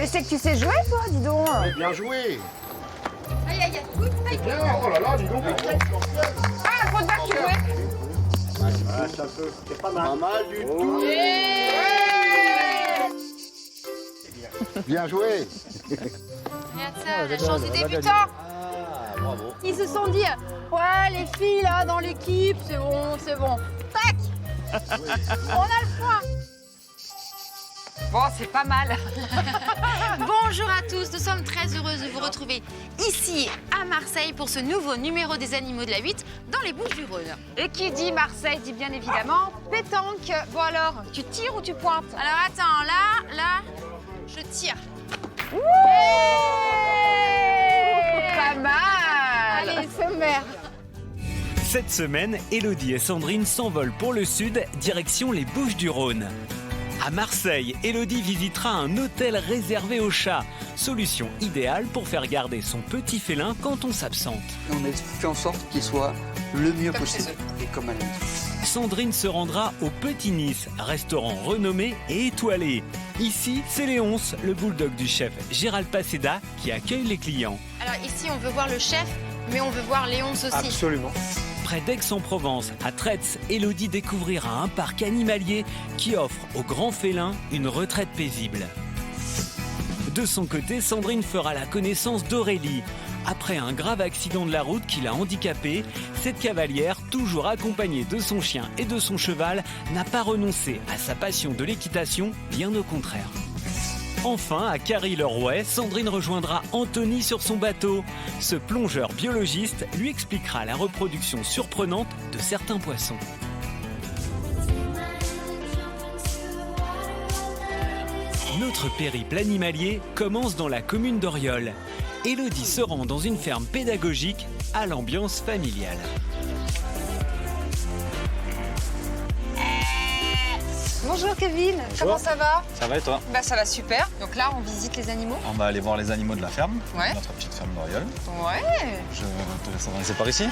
Mais c'est que tu sais jouer, toi, dis donc. Bien joué. Aïe, aïe, aïe. Bien, oh là là, dis donc. Ah, faut pas que tu jouais. C'est pas mal. Pas mal du tout. Bien joué. Regarde ça, la chance du débutant. Ah, bravo. Ils se sont dit, ouais, les filles, là, dans l'équipe, c'est bon, c'est bon. Tac. On a le point. Bon, c'est pas mal. Bonjour à tous, nous sommes très heureuses de vous retrouver ici à Marseille pour ce nouveau numéro des animaux de la 8 dans les Bouches-du-Rhône. Et qui dit Marseille dit bien évidemment pétanque. Bon alors, tu tires ou tu pointes? Alors attends, là, je tire. Pas mal. Allez, sommaire. Cette semaine, Élodie et Sandrine s'envolent pour le sud, direction les Bouches-du-Rhône. À Marseille, Élodie visitera un hôtel réservé aux chats. Solution idéale pour faire garder son petit félin quand on s'absente. On a fait en sorte qu'il soit le mieux possible et comme à la maison. Sandrine se rendra au Petit Nice, restaurant renommé et étoilé. Ici, c'est Léonce, le bulldog du chef Gérald Paseda, qui accueille les clients. Alors ici, on veut voir le chef, mais on veut voir Léonce aussi. Absolument. Près d'Aix-en-Provence, à Traits, Élodie découvrira un parc animalier qui offre aux grands félins une retraite paisible. De son côté, Sandrine fera la connaissance d'Aurélie. Après un grave accident de la route qui l'a handicapée, cette cavalière, toujours accompagnée de son chien et de son cheval, n'a pas renoncé à sa passion de l'équitation, bien au contraire. Enfin, à Carry-le-Rouet, Sandrine rejoindra Anthony sur son bateau. Ce plongeur biologiste lui expliquera la reproduction surprenante de certains poissons. Notre périple animalier commence dans la commune d'Oriol. Élodie se rend dans une ferme pédagogique à l'ambiance familiale. Bonjour Kevin, comment ça va? Ça va et toi? Bah ça va super. Donc là, on visite les animaux. On va aller voir les animaux de la ferme, Ouais. notre petite ferme d'Oriol. Ouais. Je te laisse avancer par ici.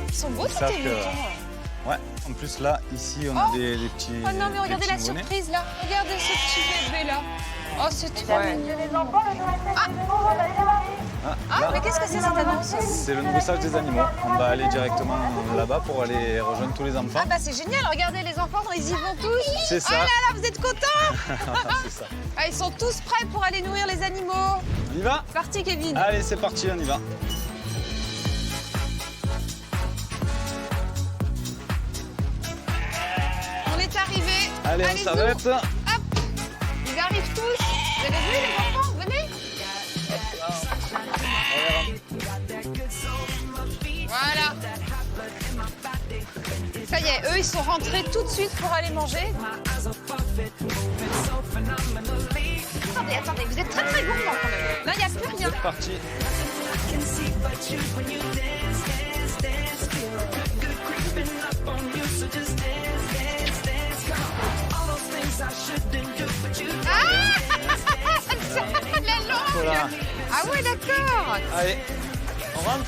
Ils sont beaux, Savent tes que- moutons. Ouais, en plus là, ici, on a Oh. des petits. Oh non, mais regardez des la petits bonnets. surprise là. Regardez ce petit bébé là. Oh, c'est trop mignon. Ah, Là, mais qu'est-ce que c'est cette annonce? c'est le nourrissage des animaux. On va aller directement là-bas pour aller rejoindre tous les enfants. Ah bah c'est génial, regardez les enfants, ils y vont tous. C'est ça. Oh là là, vous êtes contents? C'est ça. Ah, ils sont tous prêts pour aller nourrir les animaux. On y va? Parti Kevin. Allez, c'est parti, on y va. On est arrivés. Allez, on Allez, s'arrête. Hop. Ils arrivent tous. Vous avez vu les enfants? Venez. Voilà. Ça y est, eux, ils sont rentrés tout de suite pour aller manger. Attendez, attendez, vous êtes très très gourmands quand même. Là, il n'y a plus rien. C'est parti. La langue. Voilà. Ah ouais, d'accord. Allez, on rentre.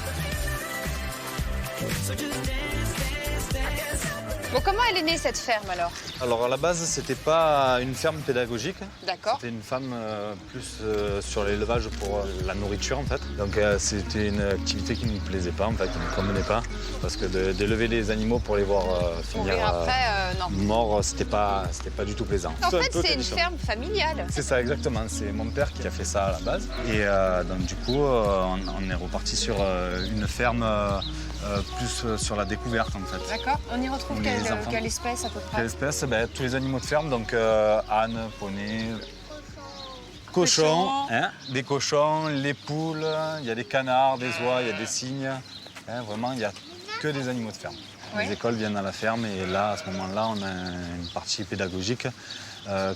Bon, comment elle est née cette ferme alors? Alors à la base, c'était pas une ferme pédagogique. D'accord. C'était une femme plus sur l'élevage pour la nourriture en fait. Donc c'était une activité qui ne me plaisait pas en fait, qui ne me convenait pas. Parce que d'élever les animaux pour les voir finir Mourir après, non. morts, c'était pas du tout plaisant. En C'était un fait, peu c'est une tradition. ferme familiale. C'est ça exactement, c'est mon père qui a fait ça à la base. Et donc du coup, on est reparti sur une ferme plus sur la découverte en fait. D'accord. On y retrouve Les enfants. quelle espèce à peu près? Quelle espèce? Ben, tous les animaux de ferme, donc âne, poney, cochons, hein, des cochons, les poules, il y a des canards, des oies, il y a des cygnes. Hein, vraiment, il n'y a que des animaux de ferme. Oui. Les écoles viennent à la ferme et là, à ce moment-là, on a une partie pédagogique.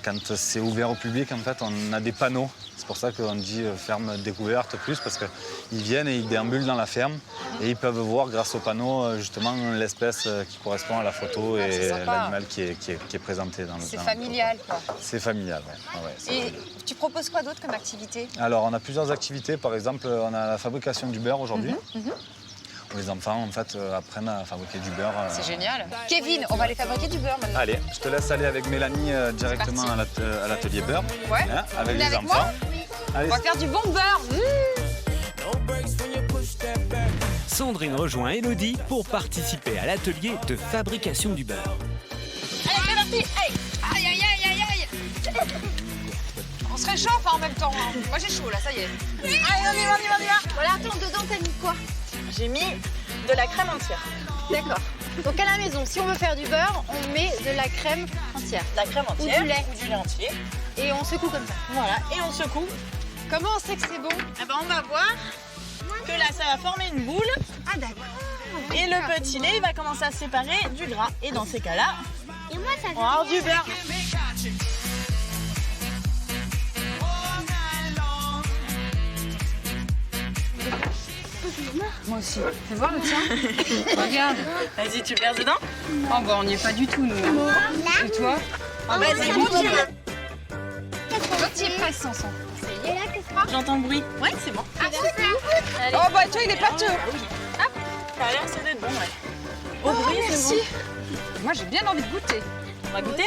Quand c'est ouvert au public, en fait, on a des panneaux. C'est pour ça qu'on dit ferme découverte plus, parce qu'ils viennent et ils déambulent dans la ferme et ils peuvent voir grâce au panneau justement l'espèce qui correspond à la photo c'est et sympa. l'animal qui est présenté dans le C'est dans le familial, quoi. photo. C'est familial, ouais. Ah ouais, c'est Et familial. tu proposes quoi d'autre comme activité? Alors, on a plusieurs activités. Par exemple, on a la fabrication du beurre aujourd'hui. où les enfants en fait, apprennent à fabriquer du beurre. C'est génial. Kevin, on va aller fabriquer du beurre maintenant. Allez, je te laisse aller avec Mélanie directement à l'atelier beurre. Ouais. Hein, avec Vous les venez avec enfants. moi Allez, On va faire du bon beurre. Sandrine rejoint Elodie pour participer à l'atelier de fabrication du beurre. Allez, c'est parti. Hey. Aïe, aïe, aïe, aïe, aïe. On se réchauffe en même temps. Hein. Moi, j'ai chaud, là, ça y est. Allez, on y va, on y va, on y va. Voilà, attends, dedans, t'as mis quoi? J'ai mis de la crème entière. D'accord. Donc à la maison, si on veut faire du beurre, on met de la crème entière. De la crème entière Ou du lait. entier. Et on secoue comme ça. Voilà, et on secoue. Comment on sait que c'est bon? Eh ben, on va voir que là, ça va former une boule. Ah d'accord. Et le petit lait, il va commencer à se séparer du gras. Et dans ces cas-là, Et moi, ça on va avoir du beurre. Moi aussi. Fais voir le tien. Regarde. Vas-y, tu perds dedans. Oh, bah, on n'y est pas du tout, nous. Et toi? Ah, vas-y, continue. Toi, tu es prêt, Sanson. J'entends le bruit. Ouais, c'est bon. Oh, bah, toi, il est pâteux. Ça a l'air d'être bon, ouais. Au bruit, c'est bon. Moi, j'ai bien envie de goûter. On va goûter.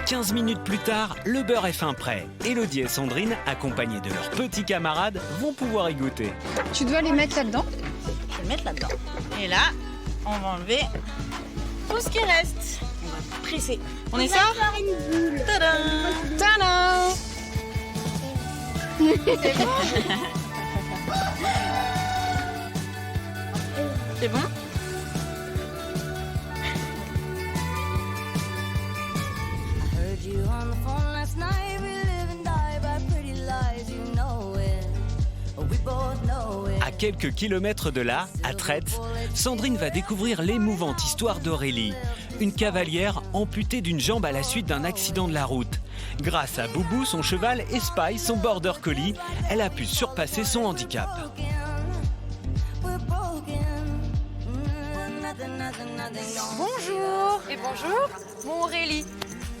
15 minutes plus tard, le beurre est fin prêt. Elodie et Sandrine, accompagnées de leurs petits camarades, vont pouvoir y goûter. Tu dois les mettre là-dedans. Je vais le mettre là-dedans. Et là, on va enlever tout ce qui reste. On va presser. On est ça? Tadam! Tadam! C'est bon? À quelques kilomètres de là, à Tretz, Sandrine va découvrir l'émouvante histoire d'Aurélie, une cavalière amputée d'une jambe à la suite d'un accident de la route. Grâce à Boubou, son cheval, et Spy, son border collie, elle a pu surpasser son handicap. Bonjour. Et bonjour. Bon Aurélie,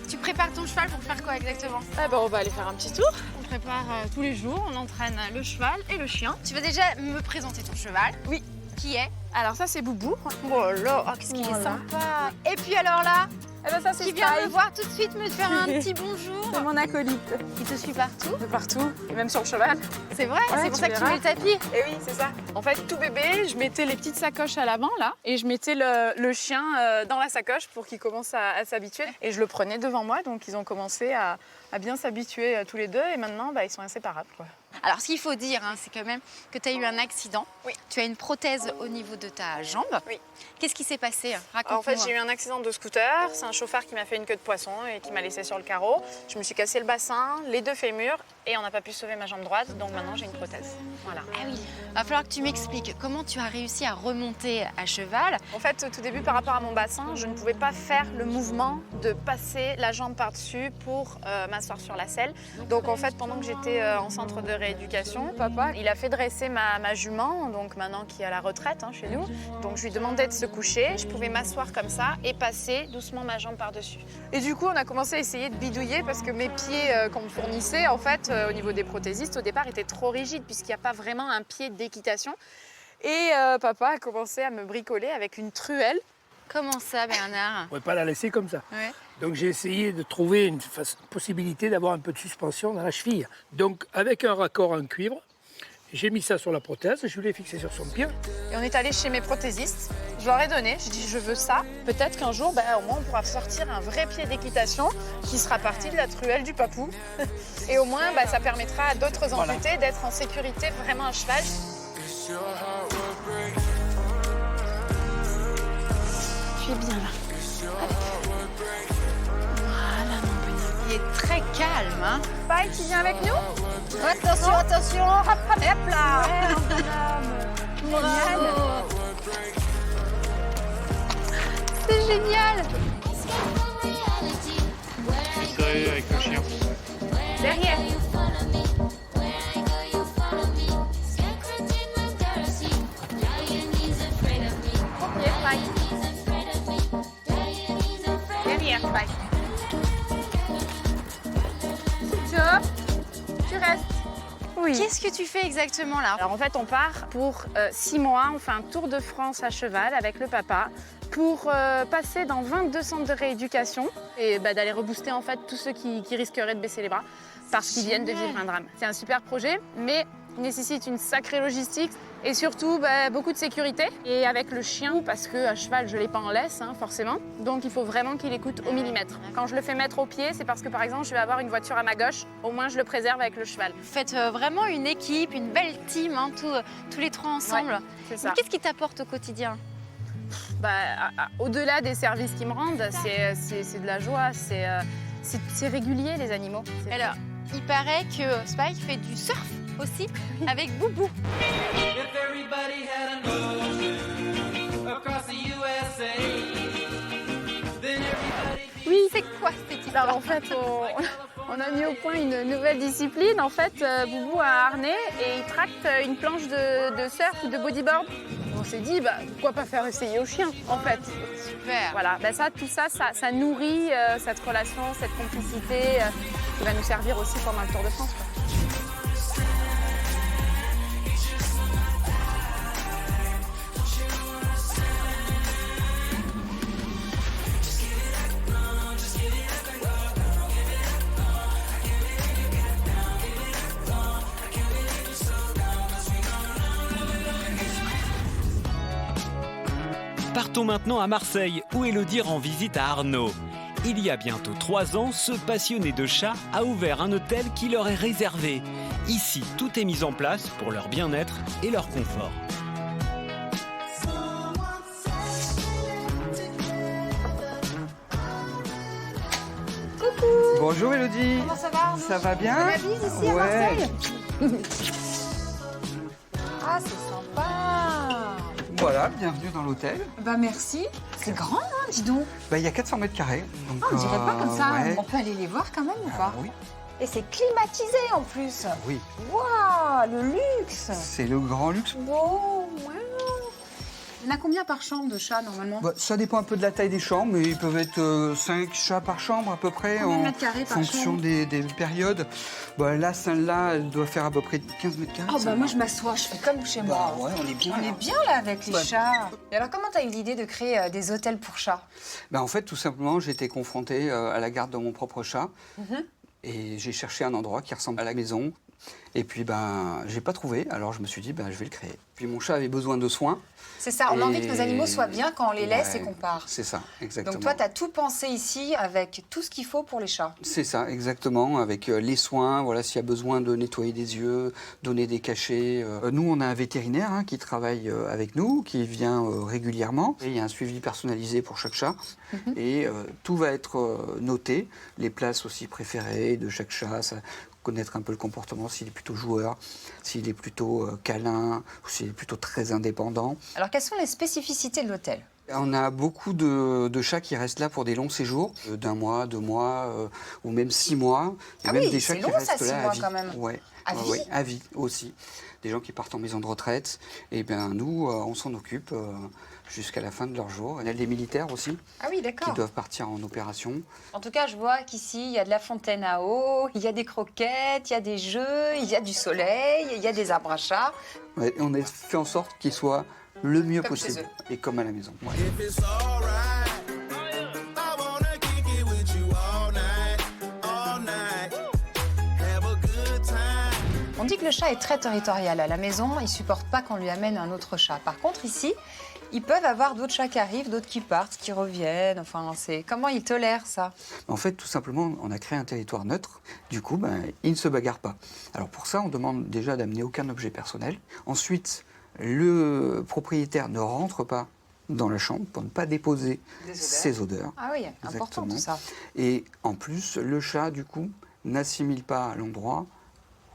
tu prépares ton cheval pour faire quoi exactement? Ah bah, on va aller faire un petit tour. On prépare tous les jours, on entraîne le cheval et le chien. Tu veux déjà me présenter ton cheval? Oui. Qui est? Alors ça, c'est Boubou. Oh là, oh, qu'est-ce qu'il est sympa. Et puis alors là, Eh ben ça, c'est qui vient Spy. me voir tout de suite me faire un petit bonjour. C'est mon acolyte. Il te suit partout. De partout, et même sur le cheval. C'est vrai, Ouais, c'est pour tu ça que tu verras. mets le tapis. Et oui, c'est ça. En fait, tout bébé, je mettais les petites sacoches à l'avant, là, et je mettais le chien dans la sacoche pour qu'il commence à s'habituer. Et je le prenais devant moi, donc ils ont commencé à bien s'habituer tous les deux, et maintenant, bah, ils sont inséparables, quoi. Alors ce qu'il faut dire, hein, c'est quand même que tu as eu un accident. Oui. Tu as une prothèse au niveau de ta jambe. Oui. Qu'est-ce qui s'est passé? Raconte-moi. En fait, j'ai eu un accident de scooter. C'est un chauffeur qui m'a fait une queue de poisson et qui m'a laissé sur le carreau. Je me suis cassé le bassin, les deux fémurs, et on n'a pas pu sauver ma jambe droite, donc maintenant j'ai une prothèse. Voilà. Ah oui, il va falloir que tu m'expliques comment tu as réussi à remonter à cheval. En fait, au tout début, par rapport à mon bassin, je ne pouvais pas faire le mouvement de passer la jambe par-dessus pour m'asseoir sur la selle. Donc en fait, pendant que j'étais en centre de rééducation, papa, il a fait dresser ma jument, donc maintenant qui est à la retraite chez nous. Donc je lui demandais de se coucher, je pouvais m'asseoir comme ça et passer doucement ma jambe par-dessus. Et du coup, on a commencé à essayer de bidouiller parce que mes pieds qu'on me fournissait, en fait, au niveau des prothésistes, au départ, étaient trop rigides puisqu'il n'y a pas vraiment un pied d'équitation. Et papa a commencé à me bricoler avec une truelle. Comment ça, Bernard? On ne pouvait pas la laisser comme ça. Ouais. Donc j'ai essayé de trouver une possibilité d'avoir un peu de suspension dans la cheville. Donc avec un raccord en cuivre, j'ai mis ça sur la prothèse, je l'ai fixé sur son pied. Et on est allé chez mes prothésistes. Je leur ai donné, j'ai dit je veux ça. Peut-être qu'un jour, au moins on pourra sortir un vrai pied d'équitation qui sera parti de la truelle du papou. Et au moins ça permettra à d'autres amputés d'être en sécurité vraiment à cheval. Tu es bien là. Voilà, mon bonhomme. Il est très calme, hein? Spy, tu viens avec nous? Attention, attention. Hop, hop, Hop là. Bravo. C'est génial. Avec le chien. Derrière. Ok, Spy. Derrière, Spy. Tu restes. Oui. Qu'est-ce que tu fais exactement là? Alors en fait, on part pour 6 mois, on fait un tour de France à cheval avec le papa pour passer dans 22 centres de rééducation et d'aller rebooster en fait tous ceux qui risqueraient de baisser les bras parce qu'ils viennent de vivre un drame. C'est un super projet, mais il nécessite une sacrée logistique et surtout beaucoup de sécurité. Et avec le chien, parce qu'à cheval, je ne l'ai pas en laisse, forcément. Donc il faut vraiment qu'il écoute au millimètre. Quand je le fais mettre au pied, c'est parce que par exemple, je vais avoir une voiture à ma gauche. Au moins, je le préserve avec le cheval. Vous faites vraiment une équipe, une belle team, tous les trois ensemble. Ouais, c'est ça. Mais qu'est-ce qui t'apporte au quotidien? Au-delà des services qu'ils me rendent, c'est de la joie, c'est régulier les animaux. Alors, il paraît que Spike fait du surf aussi avec Boubou. Oui, c'est quoi cette histoire? Alors en fait, on a mis au point une nouvelle discipline. En fait, Boubou a un harnais et il tracte une planche de surf ou de bodyboard. On s'est dit, pourquoi pas faire essayer au chien, en fait. Super. Voilà, tout ça nourrit cette relation, cette complicité qui va nous servir aussi pendant le Tour de France, quoi. Partons maintenant à Marseille, où Élodie rend visite à Arnaud. Il y a bientôt 3 ans, ce passionné de chats a ouvert un hôtel qui leur est réservé. Ici, tout est mis en place pour leur bien-être et leur confort. Bonjour Élodie. Comment ça va? Ça va bien? C'est la bise ici à Marseille? Ah, c'est sympa. Voilà, bienvenue dans l'hôtel. Bah merci. C'est grand, hein, dis donc. Il y a 400 mètres carrés. Donc, On dirait pas comme ça. ouais. On peut aller les voir quand même ou pas? Oui. Et c'est climatisé en plus. Oui, Waouh, le luxe. c'est le grand luxe. Wow, wow. Il y en a combien par chambre de chats normalement? Ça dépend un peu de la taille des chambres, mais ils peuvent être 5 chats par chambre à peu près. Combien de en mètres carrés par fonction chambre? des périodes. Là, celle-là, elle doit faire à peu près 15 mètres carrés. Oh celle-là. moi je m'assois, je fais comme chez moi. Ouais, on est bien. On là. est bien là avec les Ouais. chats. Et alors comment t'as eu l'idée de créer des hôtels pour chats? En fait, tout simplement, j'étais confronté à la garde de mon propre chat. Mhm. Et j'ai cherché un endroit qui ressemble à la maison. Et puis, j'ai pas trouvé. Alors, je me suis dit, je vais le créer. Puis, mon chat avait besoin de soins. C'est ça, on a envie que nos animaux soient bien quand on les laisse Ouais, et qu'on part. C'est ça, exactement. Donc toi, tu as tout pensé ici avec tout ce qu'il faut pour les chats. C'est ça, exactement, avec les soins, voilà, s'il y a besoin de nettoyer des yeux, donner des cachets. Nous, on a un vétérinaire qui travaille avec nous, qui vient régulièrement. Et il y a un suivi personnalisé pour chaque chat. Et tout va être noté, les places aussi préférées de chaque chat, connaître un peu le comportement, s'il est plutôt joueur, s'il est plutôt câlin, ou s'il est plutôt très indépendant. Alors, quelles sont les spécificités de l'hôtel? On a beaucoup de chats qui restent là pour des longs séjours, d'1 mois, 2 mois, ou même 6 mois. Et Ah même oui, des chats c'est qui long, ça, restent 6 là mois, à vie. quand même. Ouais. À vie Ouais, à vie aussi. Des gens qui partent en maison de retraite. Et bien nous, on s'en occupe jusqu'à la fin de leur jour. Il y a des militaires aussi Ah oui, qui d'accord. doivent partir en opération. En tout cas, je vois qu'ici, il y a de la fontaine à eau, il y a des croquettes, il y a des jeux, il y a du soleil, il y a des arbres à chats. Ouais, on a fait en sorte qu'ils soient le mieux Comme chez possible. Et comme à la maison. Ouais. On dit que le chat est très territorial. À la maison, il ne supporte pas qu'on lui amène un autre chat. Par contre, ici, ils peuvent avoir d'autres chats qui arrivent, d'autres qui partent, qui reviennent. Enfin, c'est comment ils tolèrent ça? En fait, tout simplement, on a créé un territoire neutre. Du coup, ils ne se bagarrent pas. Alors pour ça, on demande déjà d'amener aucun objet personnel. Ensuite, le propriétaire ne rentre pas dans la chambre pour ne pas déposer ses odeurs. Ah oui, important tout ça. Et en plus, le chat, du coup, n'assimile pas l'endroit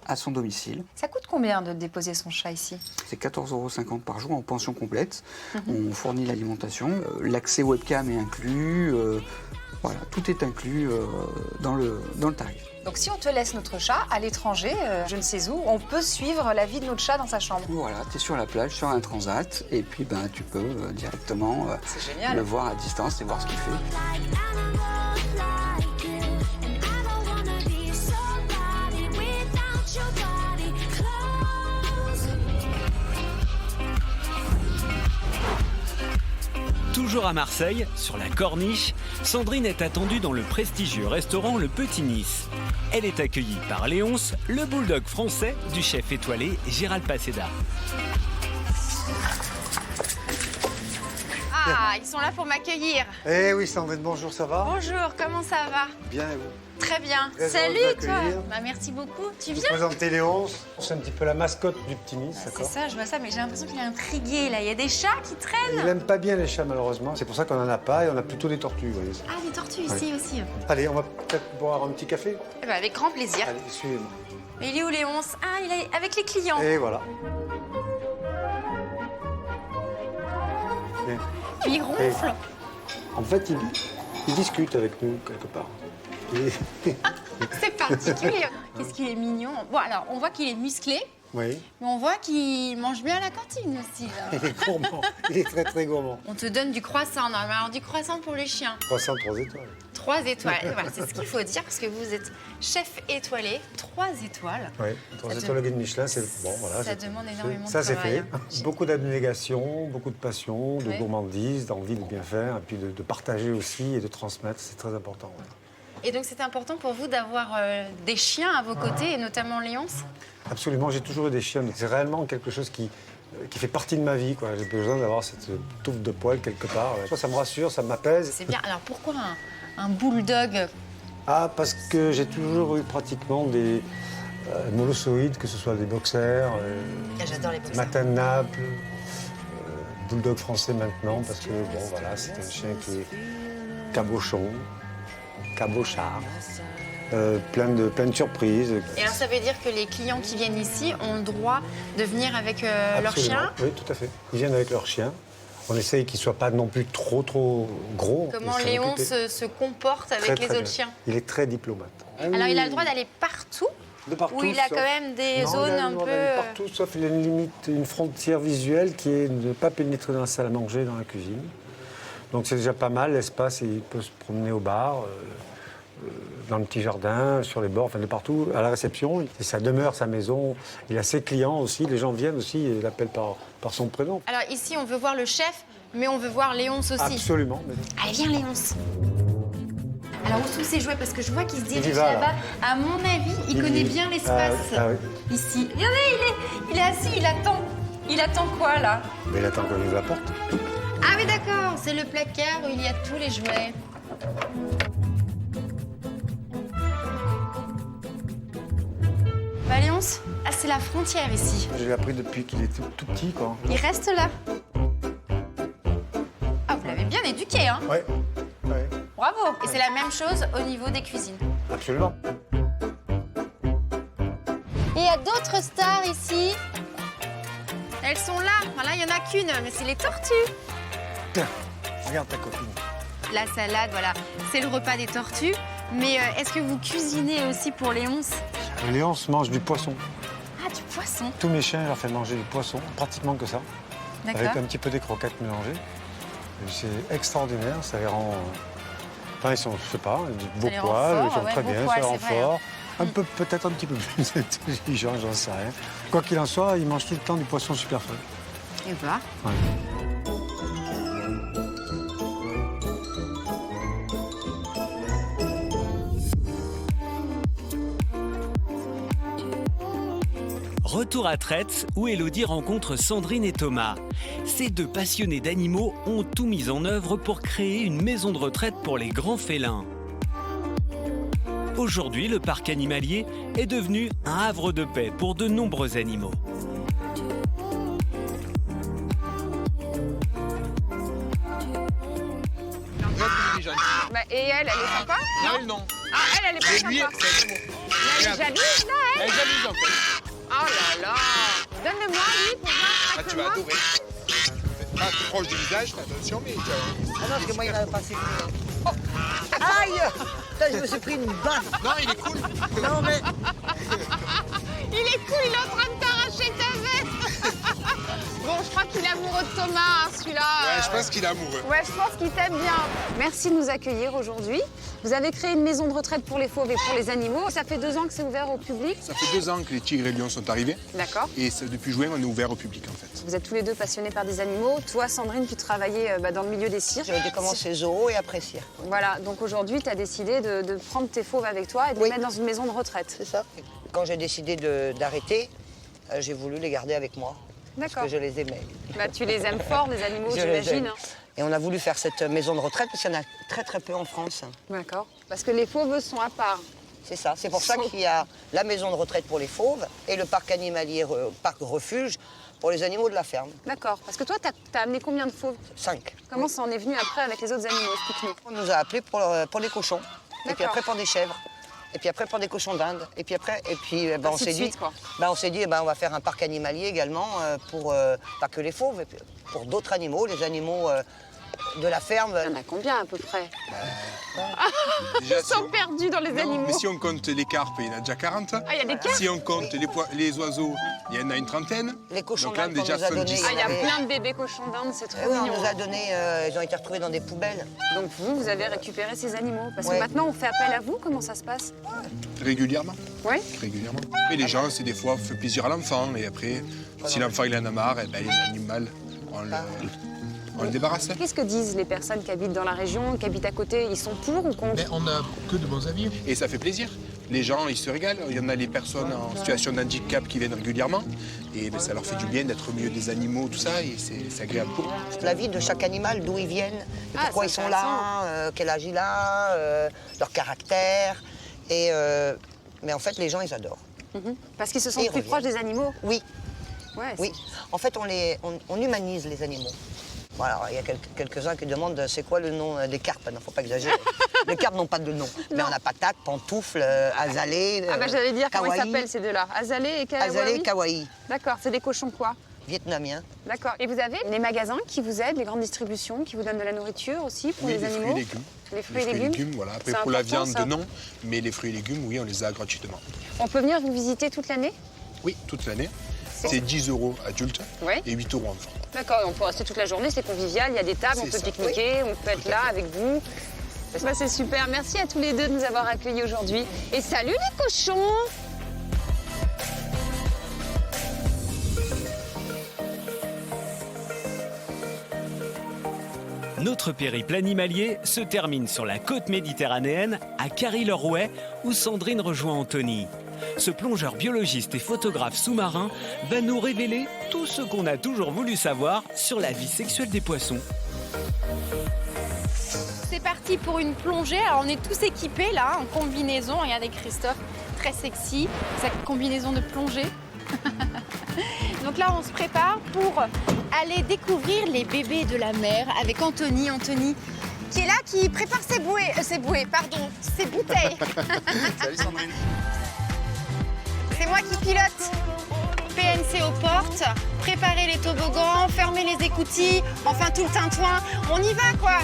à son domicile. Ça coûte combien de déposer son chat ici? C'est 14,50 € par jour en pension complète. On fournit l'alimentation. L'accès webcam est inclus. Voilà, tout est inclus dans le tarif. Donc si on te laisse notre chat à l'étranger, je ne sais où, on peut suivre la vie de notre chat dans sa chambre. Voilà, tu es sur la plage, sur un transat, et puis tu peux directement C'est génial. le voir à distance et voir ce qu'il fait. Like you, and I don't wanna be somebody without your body. Toujours à Marseille, sur la Corniche, Sandrine est attendue dans le prestigieux restaurant Le Petit Nice. Elle est accueillie par Léonce, le bulldog français du chef étoilé Gérald Paseda. Ah, ils sont là pour m'accueillir. Eh oui, Sandrine, bonjour, ça va? Bonjour, comment ça va? Bien, et vous? Très bien. Très Salut heureuse de toi. t'accueillir. Bah, merci beaucoup. Tu Je vous viens? présente Léonce. C'est un petit peu la mascotte du Petit Nice, C'est d'accord? ça, je vois ça, mais j'ai l'impression qu'il est intrigué là. Il y a des chats qui Il traînent. n'aime pas bien les chats, malheureusement. C'est pour ça qu'on n'en a pas et on a plutôt des tortues, vous voyez ça. Ah, des tortues ici aussi. Allez, on va peut-être boire un petit café? Eh ben, avec grand plaisir. Allez, suivez-moi. Mais il est où Léonce? Ah, il est avec les clients. Et voilà. Bien. Puis il ronfle. En fait, il discute avec nous, quelque part. C'est particulier. Qu'est-ce qu'il est mignon. Bon, alors, on voit qu'il est musclé, Oui, mais on voit qu'il mange bien à la cantine aussi. Là. il est gourmand. Il est très, très gourmand. On te donne du croissant, normalement. Alors, du croissant pour les chiens. 300, 3 étoiles. 3 étoiles. Voilà, c'est ce qu'il faut dire, parce que vous êtes chef étoilé, 3 étoiles. Oui, 3 Ça étoiles au guide Michelin, c'est bon, voilà. Ça c'est- demande énormément de Ça, c'est fait. travail. Beaucoup d'abnégation, beaucoup de passion, de Ouais. gourmandise, d'envie de bien faire, et puis de partager aussi et de transmettre, c'est très important. ouais. Et donc, c'est important pour vous d'avoir des chiens à vos côtés, et notamment Léonce? Absolument, j'ai toujours eu des chiens. C'est réellement quelque chose qui fait partie de ma vie, quoi. J'ai besoin d'avoir cette touffe de poils quelque part. Soit ça me rassure, ça m'apaise. C'est bien. Alors, pourquoi un bulldog? Ah, parce que j'ai toujours eu pratiquement des molossoïdes, que ce soit des boxers, J'adore les boxers. Matin de Naples, bulldog français maintenant, parce que bon, voilà, c'est un chien qui est cabochon, cabochard, plein de surprises. Et alors, ça veut dire que les clients qui viennent ici ont le droit de venir avec leur Absolument. chien? Oui, tout à fait. Ils viennent avec leur chien. On essaye qu'ils ne soient pas non plus trop gros. Comment Mais s'en Léon occuper. se comporte avec Très, les très autres bien. chiens? Il est très diplomate. Alors, il a le droit d'aller partout? De partout, Ou il a sauf- quand même des Non, zones il a un le droit peu... d'aller partout, sauf il y a une limite, une frontière visuelle qui est de ne pas pénétrer dans la salle à manger, dans la cuisine. Donc c'est déjà pas mal, l'espace, et il peut se promener au bar, dans le petit jardin, sur les bords, enfin de partout, à la réception. C'est sa demeure, sa maison. Il a ses clients aussi, les gens viennent aussi et l'appellent par son prénom. Alors, ici, on veut voir le chef, mais on veut voir Léonce aussi. Absolument. Allez, viens, Léonce. Alors, où sont ses jouets? Parce que je vois qu'il se Il y dirige va, là. là-bas. À mon avis, il connaît bien l'espace. Ah oui. Ici. Regardez, il est assis, il attend. Il attend quoi, là? Mais il attend qu'on ouvre la porte. Ah oui, d'accord, c'est le placard où il y a tous les jouets. Bah, Léonce, ah, c'est la frontière ici. Je l'ai appris depuis qu'il est tout petit, quoi. Il reste là. Ah, vous l'avez bien éduqué, hein? Oui, Bravo. Et c'est la même chose au niveau des cuisines. absolument. Et il y a d'autres stars ici. Elles sont là. Enfin, là, il n'y en a qu'une, mais c'est les tortues. Tiens, regarde ta copine. La salade, voilà, c'est le repas des tortues. Mais est-ce que vous cuisinez aussi pour Léonce? Léonce mange du poisson. Ah, du poisson. Tous mes chiens, je leur fais manger du poisson, pratiquement que ça. Avec D'accord. un petit peu des croquettes mélangées. Et c'est extraordinaire, ça les rend... Enfin, ils sont, je sais pas, des beaux les rend poils, forts, ils sont ouais, très beaux bien, poils, ça les rend c'est vrai, forts. Peut-être un petit peu plus intelligent, j'en sais rien. Quoi qu'il en soit, ils mangent tout le temps du poisson super frais. Et bah. Ouais. Retour à Tretz, où Élodie rencontre Sandrine et Thomas. Ces deux passionnés d'animaux ont tout mis en œuvre pour créer une maison de retraite pour les grands félins. Aujourd'hui, le parc animalier est devenu un havre de paix pour de nombreux animaux. Bah, et elle est sympa? Non, non. Ah, elle est pas Et sympa. lui, Mais elle est jalouse, là, elle? elle est jalouse en fait. Oh là là. Donne-le-moi, lui, pour voir. Ah, tu vas adorer. Pas trop proche du visage, fais attention, mais Ah non, parce que moi, il n'avait pas assez cool. Aïe! Putain, je me suis pris une baffe. non, il est cool. Non, mais... Il est cool, il est en train de t'arracher ta veste. Bon, je crois qu'il a amoureux de Thomas, hein, celui-là. Ouais, je pense qu'il est amoureux. Ouais, je pense qu'il t'aime bien. Merci de nous accueillir aujourd'hui. Vous avez créé une maison de retraite pour les fauves et pour les animaux. Ça fait 2 ans que c'est ouvert au public. Ça fait 2 ans que les tigres et lions sont arrivés. D'accord. Et depuis juin, on est ouvert au public, en fait. Vous êtes tous les deux passionnés par des animaux. Toi, Sandrine, tu travaillais dans le milieu des cirques. J'ai commencé zoo et après cirque. Voilà, donc aujourd'hui, tu as décidé de prendre tes fauves avec toi et de les mettre dans une maison de retraite. C'est ça. Quand j'ai décidé d'arrêter, j'ai voulu les garder avec moi. Parce D'accord. que je les aimais. Bah, tu les aimes fort, les animaux, Je les j'imagine. aime. Et on a voulu faire cette maison de retraite parce qu'il y en a très très peu en France. D'accord. Parce que les fauves sont à part. C'est ça. C'est pour ça qu'il y a la maison de retraite pour les fauves et le parc animalier, parc refuge pour les animaux de la ferme. D'accord. Parce que toi, t'as amené combien de fauves? 5. Comment ça en est venu après avec les autres animaux? Explique-nous. On nous a appelés pour les cochons. Et puis D'accord. après pour des chèvres. Et puis après pour des cochons d'Inde. Et puis après, on Ainsi de s'est dit, suite, quoi. on s'est dit, on va faire un parc animalier également pour pas que les fauves, mais pour d'autres animaux, les animaux de la ferme. Il y en a combien à peu près? Déjà, Ils sont perdus dans les Non, animaux. mais si on compte les carpes, il y en a déjà 40. Ah, il y a des carpes? Si on compte les oiseaux, il y en a une trentaine. Les cochons Donc là, d'Inde qu'on déjà nous a donnés. 70. Ah, il y a plein de bébés cochons d'Inde, c'est trop Oui, on mignon. nous a donné, ils ont été retrouvés dans des poubelles. Donc vous avez récupéré ces animaux. Parce que Ouais. maintenant, on fait appel à vous. Comment ça se passe? Régulièrement. Oui. Régulièrement. Et les gens, c'est des fois, on fait plaisir à l'enfant. Et après, si l'enfant il en a marre, eh ben, les animaux, on le débarrasse. Qu'est-ce que disent les personnes qui habitent dans la région, qui habitent à côté? Ils sont pour ou contre? Mais on n'a que de bons avis. Et ça fait plaisir. Les gens, ils se régalent. Il y en a les personnes en situation de handicap qui viennent régulièrement. Et ben, ça leur fait du bien d'être au milieu des animaux, tout ça. Et c'est agréable pour eux. La vie de chaque animal, d'où ils viennent, et Ah, pourquoi ils c'est sont là, quel âge il a, leur caractère. Mais en fait, les gens, ils adorent. Parce qu'ils se Et sentent ils plus reviennent. proches des animaux. Oui, Ouais, oui. En fait, on humanise les animaux. Voilà, il y a quelques-uns qui demandent c'est quoi le nom des carpes. Non, faut pas exagérer. Les carpes n'ont pas de nom. Mais on a patate, pantoufle, azalée. Ah bah j'allais dire comment ils kawaii. s'appellent ces deux-là. Azalée et kawaii. Azalée et kawaii, D'accord, c'est des cochons quoi? vietnamien. D'accord. Et vous avez les magasins qui vous aident, les grandes distributions qui vous donnent de la nourriture aussi pour Oui, les les fruits animaux? et légumes. Les fruits et légumes. voilà. Après, C'est pour la important, viande, ça. non. Mais les fruits et légumes, oui, on les a gratuitement. On peut venir vous visiter toute l'année? Oui, toute l'année. C'est 10 € adulte Ouais. et 8 € enfant. D'accord, on peut rester toute la journée, c'est convivial, il y a des tables, on C'est peut ça. pique-niquer, on peut être Tout à là fait. avec vous. Bah, c'est super, merci à tous les deux de nous avoir accueillis aujourd'hui. Et salut les cochons! Notre périple animalier se termine sur la côte méditerranéenne, à Carry-le-Rouet, où Sandrine rejoint Anthony. Ce plongeur biologiste et photographe sous-marin va nous révéler tout ce qu'on a toujours voulu savoir sur la vie sexuelle des poissons. C'est parti pour une plongée. Alors on est tous équipés là, en combinaison. Regardez Christophe, très sexy, sa combinaison de plongée. Donc là on se prépare pour aller découvrir les bébés de la mer avec Anthony. Anthony qui est là, qui prépare ses bouées, ses bouteilles. Salut Sandrine. C'est moi qui pilote. PNC aux portes, préparer les toboggans, fermer les écoutilles, enfin tout le tintouin. On y va quoi.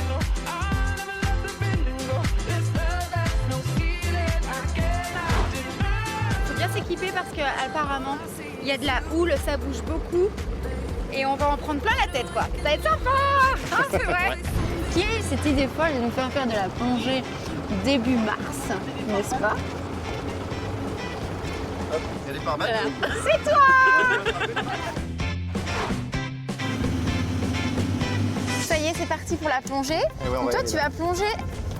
Faut bien s'équiper parce qu'apparemment il y a de la houle, ça bouge beaucoup et on va en prendre plein la tête quoi. Ça va être sympa. Ah, c'est vrai. Qui a eu cette idée folle de nous faire faire de la plongée début mars, n'est-ce pas? Elle est pas mal. C'est toi. Ça y est, c'est parti pour la plongée. Donc toi, tu vas plonger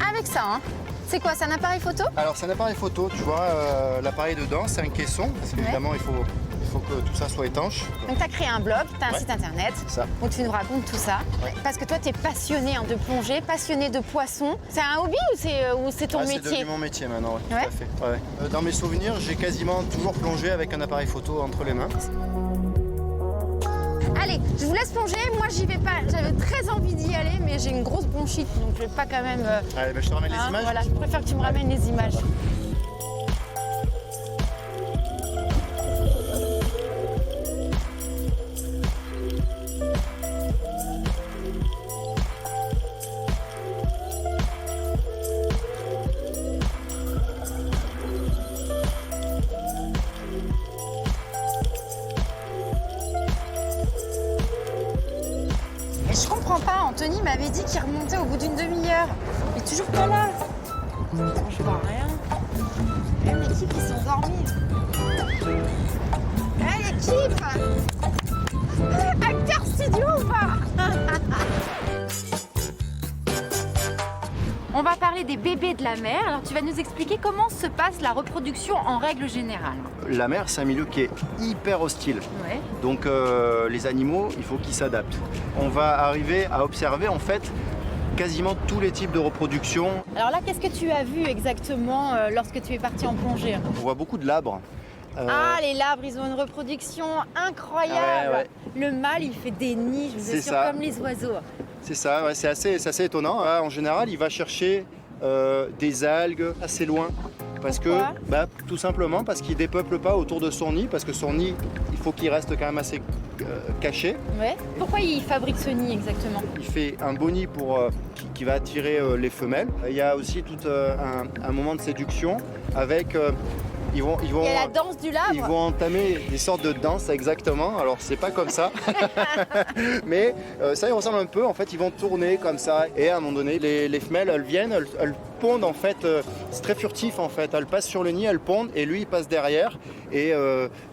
avec ça. Hein. C'est quoi, c'est un appareil photo? Alors c'est un appareil photo, tu vois, l'appareil dedans, c'est un caisson, parce qu'évidemment il faut que tout ça soit étanche. Donc tu as créé un blog, tu as un site internet Ça. où tu nous racontes tout ça. Ouais. Parce que toi, tu es passionné de plongée, passionné de poissons. C'est un hobby ou c'est ton Ah, c'est métier? devenu mon métier maintenant, ouais, Ouais. tout à fait. Ouais. Dans mes souvenirs, j'ai quasiment toujours plongé avec un appareil photo entre les mains. Allez, je vous laisse plonger. Moi, j'y vais pas. J'avais très envie d'y aller, mais j'ai une grosse bronchite, donc je vais pas quand même. Allez, je te ramène les images. Voilà, je préfère que tu me ramènes les images. comprends pas. Anthony m'avait dit qu'il remontait au bout d'une demi-heure. Il est toujours pas là. Attends, je vois rien. Même l'équipe, ils sont endormis. Hé, l'équipe! Acteur studio ou pas? On va parler des bébés de la mer. Alors tu vas nous expliquer comment se passe la reproduction en règle générale. La mer, c'est un milieu qui est hyper hostile. Ouais. Donc les animaux, il faut qu'ils s'adaptent. On va arriver à observer en fait quasiment tous les types de reproduction. Alors là, qu'est-ce que tu as vu exactement lorsque tu es parti en plongée? On voit beaucoup de labres. Ah, les labres, ils ont une reproduction incroyable. Ouais. Le mâle, il fait des nids, je vous assure, comme les oiseaux. C'est ça, ouais, c'est assez étonnant. En général, il va chercher des algues assez loin. Parce que, tout simplement parce qu'il ne dépeuple pas autour de son nid, parce que son nid, il faut qu'il reste quand même assez caché. Ouais. Pourquoi il fabrique ce nid exactement? Il fait un beau nid qui va attirer les femelles. Il y a aussi tout un moment de séduction avec... Ils vont, il y a la danse du labre. Ils vont entamer des sortes de danses, exactement. Alors, c'est pas comme ça. Mais ça, il ressemble un peu. En fait, ils vont tourner comme ça. Et à un moment donné, les femelles, elles viennent, elles pondent, en fait. C'est très furtif, en fait. Elles passent sur le nid, elles pondent. Et lui, il passe derrière. Et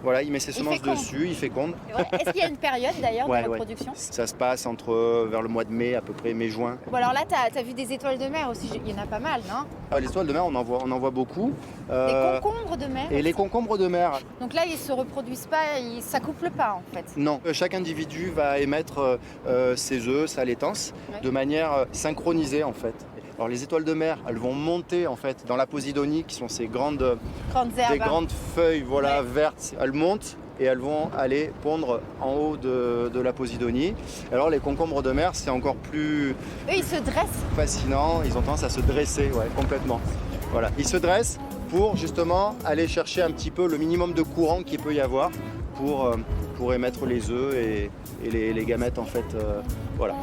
voilà, il met ses semences dessus, il féconde. Est-ce qu'il y a une période, d'ailleurs, de reproduction? Ça se passe vers le mois de mai, à peu près mai-juin. Bon, alors là, tu as vu des étoiles de mer aussi. Il y en a pas mal, non? Les étoiles de mer, on en voit beaucoup. Des concombres de mer? Et les concombres de mer. Donc là, ils se reproduisent pas, ils s'accouplent pas en fait. Non, chaque individu va émettre ses œufs, sa laitance, de manière synchronisée en fait. Alors les étoiles de mer, elles vont monter en fait dans la posidonie, qui sont ces grandes herbes, grandes feuilles vertes. Elles montent et elles vont aller pondre en haut de la posidonie. Alors les concombres de mer, c'est encore plus... Eux, ils se dressent. Fascinant, ils ont tendance à se dresser, complètement. Voilà, ils se dressent pour justement aller chercher un petit peu le minimum de courant qu'il peut y avoir pour émettre les œufs et les gamètes en fait. Voilà.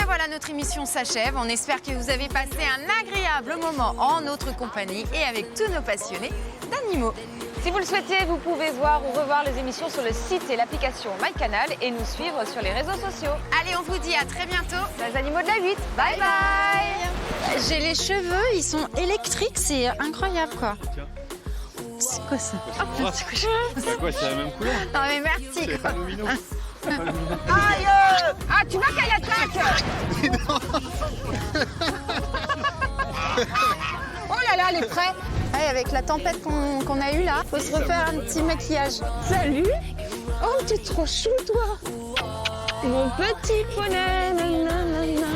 Voilà, notre émission s'achève. On espère que vous avez passé un agréable moment en notre compagnie et avec tous nos passionnés d'animaux. Si vous le souhaitez, vous pouvez voir ou revoir les émissions sur le site et l'application MyCanal et nous suivre sur les réseaux sociaux. Allez, on vous dit à très bientôt dans les animaux de la 8. Bye bye. J'ai les cheveux, ils sont électriques, c'est incroyable quoi. C'est quoi ça? C'est quoi, c'est la même couleur? Non mais merci quoi. Aïe! Ah, tu vois qu'elle attaque! Oh là là, elle est prête! Ouais, avec la tempête qu'on a eue là, faut se refaire un petit maquillage. Salut! Oh, t'es trop chou, toi! Mon petit poney! Nanana.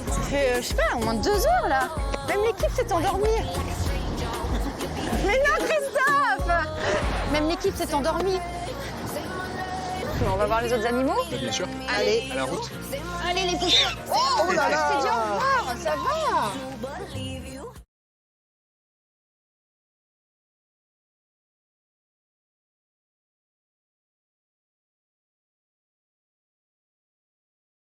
Ça fait, je sais pas, au moins 2 heures là. Même l'équipe s'est endormie. Mais non, Christophe! Même l'équipe s'est endormie. On va voir les autres animaux? Bien sûr. Allez. À la route. Allez les poussins. Oh là là! Je t'ai dit au revoir, ça va?